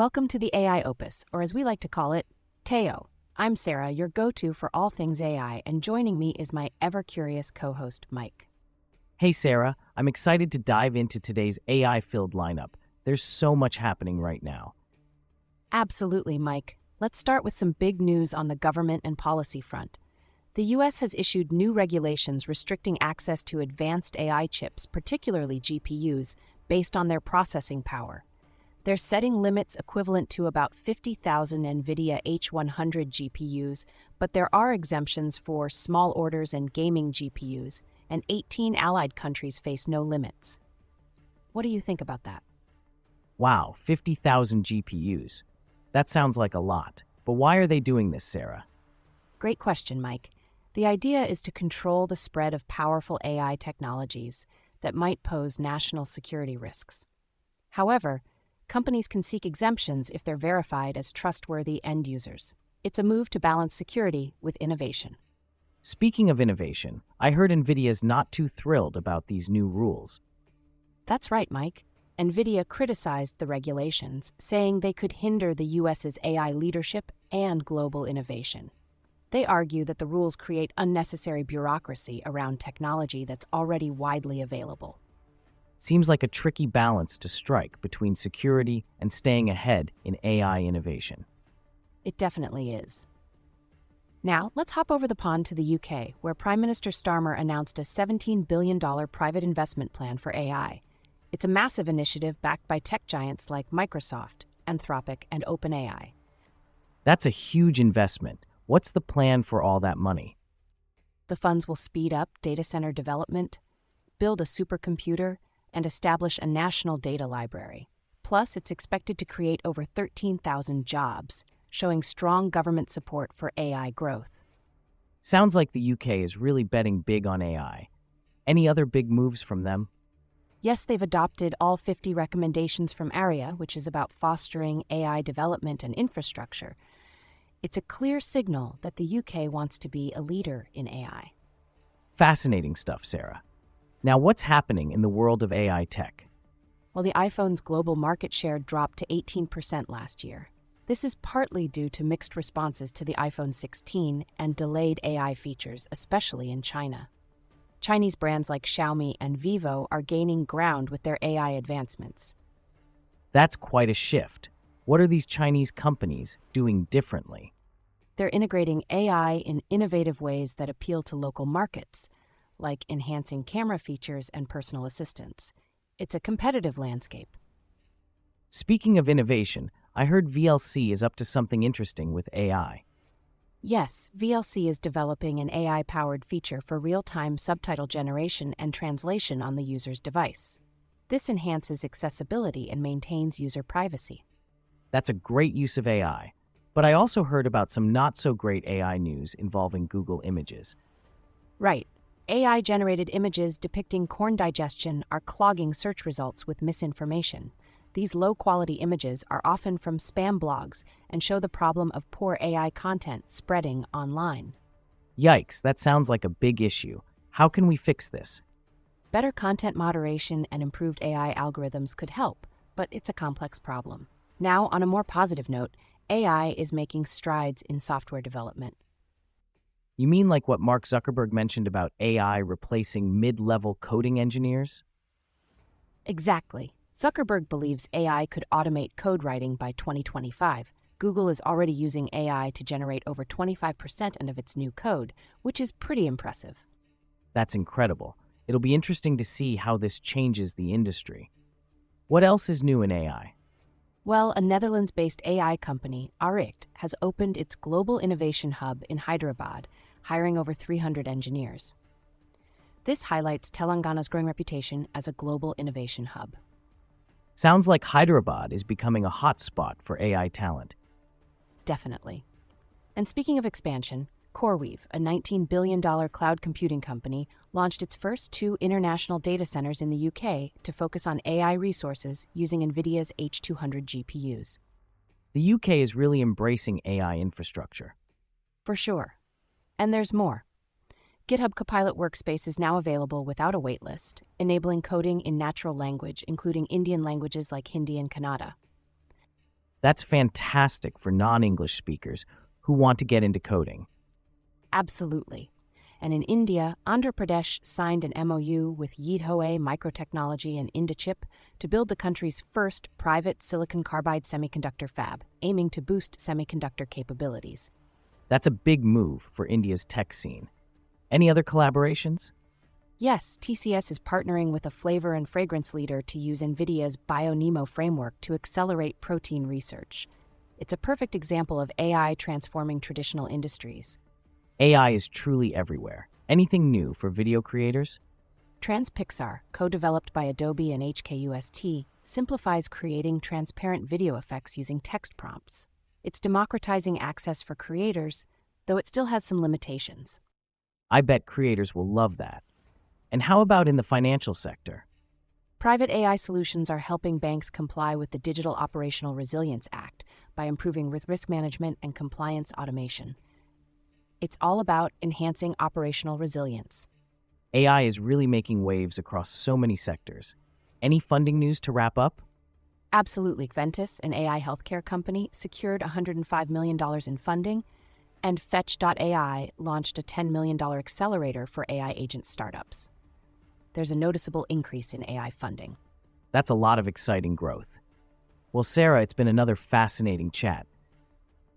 Welcome to the AI Opus, or as we like to call it, Teo. I'm Sarah, your go-to for all things AI, and joining me is my ever-curious co-host, Mike. Hey Sarah, I'm excited to dive into today's AI-filled lineup. There's so much happening right now. Absolutely, Mike. Let's start with some big news on the government and policy front. The U.S. has issued new regulations restricting access to advanced AI chips, particularly GPUs, based on their processing power. They're setting limits equivalent to about 50,000 Nvidia H100 GPUs, but there are exemptions for small orders and gaming GPUs, and 18 allied countries face no limits. What do you think about that? Wow, 50,000 GPUs. That sounds like a lot. But why are they doing this, Sarah? Great question, Mike. The idea is to control the spread of powerful AI technologies that might pose national security risks. However, companies can seek exemptions if they're verified as trustworthy end users. It's a move to balance security with innovation. Speaking of innovation, I heard Nvidia's not too thrilled about these new rules. That's right, Mike. Nvidia criticized the regulations, saying they could hinder the U.S.'s AI leadership and global innovation. They argue that the rules create unnecessary bureaucracy around technology that's already widely available. Seems like a tricky balance to strike between security and staying ahead in AI innovation. It definitely is. Now, let's hop over the pond to the UK, where Prime Minister Starmer announced a $17 billion private investment plan for AI. It's a massive initiative backed by tech giants like Microsoft, Anthropic, and OpenAI. That's a huge investment. What's the plan for all that money? The funds will speed up data center development, build a supercomputer, and establish a national data library. Plus, it's expected to create over 13,000 jobs, showing strong government support for AI growth. Sounds like the UK is really betting big on AI. Any other big moves from them? Yes, they've adopted all 50 recommendations from ARIA, which is about fostering AI development and infrastructure. It's a clear signal that the UK wants to be a leader in AI. Fascinating stuff, Sarah. Now, what's happening in the world of AI tech? Well, the iPhone's global market share dropped to 18% last year. This is partly due to mixed responses to the iPhone 16 and delayed AI features, especially in China. Chinese brands like Xiaomi and Vivo are gaining ground with their AI advancements. That's quite a shift. What are these Chinese companies doing differently? They're integrating AI in innovative ways that appeal to local markets, like enhancing camera features and personal assistance. It's a competitive landscape. Speaking of innovation, I heard VLC is up to something interesting with AI. Yes, VLC is developing an AI-powered feature for real-time subtitle generation and translation on the user's device. This enhances accessibility and maintains user privacy. That's a great use of AI. But I also heard about some not-so-great AI news involving Google Images. Right. AI-generated images depicting corn digestion are clogging search results with misinformation. These low-quality images are often from spam blogs and show the problem of poor AI content spreading online. Yikes, that sounds like a big issue. How can we fix this? Better content moderation and improved AI algorithms could help, but it's a complex problem. Now, on a more positive note, AI is making strides in software development. You mean like what Mark Zuckerberg mentioned about AI replacing mid-level coding engineers? Exactly. Zuckerberg believes AI could automate code writing by 2025. Google is already using AI to generate over 25% of its new code, which is pretty impressive. That's incredible. It'll be interesting to see how this changes the industry. What else is new in AI? Well, a Netherlands-based AI company, Arict, has opened its Global Innovation Hub in Hyderabad, hiring over 300 engineers. This highlights Telangana's growing reputation as a global innovation hub. Sounds like Hyderabad is becoming a hotspot for AI talent. Definitely. And speaking of expansion, CoreWeave, a $19 billion cloud computing company, launched its first 2 international data centers in the UK to focus on AI resources using Nvidia's H100 GPUs. The UK is really embracing AI infrastructure. For sure. And there's more. GitHub Copilot Workspace is now available without a waitlist, enabling coding in natural language, including Indian languages like Hindi and Kannada. That's fantastic for non-English speakers who want to get into coding. Absolutely. And in India, Andhra Pradesh signed an MOU with Yidhoe Microtechnology and Indachip to build the country's first private silicon carbide semiconductor fab, aiming to boost semiconductor capabilities. That's a big move for India's tech scene. Any other collaborations? Yes, TCS is partnering with a flavor and fragrance leader to use Nvidia's BioNeMo framework to accelerate protein research. It's a perfect example of AI transforming traditional industries. AI is truly everywhere. Anything new for video creators? TransPixar, co-developed by Adobe and HKUST, simplifies creating transparent video effects using text prompts. It's democratizing access for creators, though it still has some limitations. I bet creators will love that. And how about in the financial sector? Private AI solutions are helping banks comply with the Digital Operational Resilience Act by improving risk management and compliance automation. It's all about enhancing operational resilience. AI is really making waves across so many sectors. Any funding news to wrap up? Absolutely. Ventus, an AI healthcare company, secured $105 million in funding, and Fetch.ai launched a $10 million accelerator for AI agent startups. There's a noticeable increase in AI funding. That's a lot of exciting growth. Well, Sarah, it's been another fascinating chat.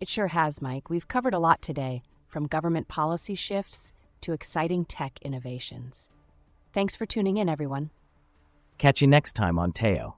It sure has, Mike. We've covered a lot today, from government policy shifts to exciting tech innovations. Thanks for tuning in, everyone. Catch you next time on Teo.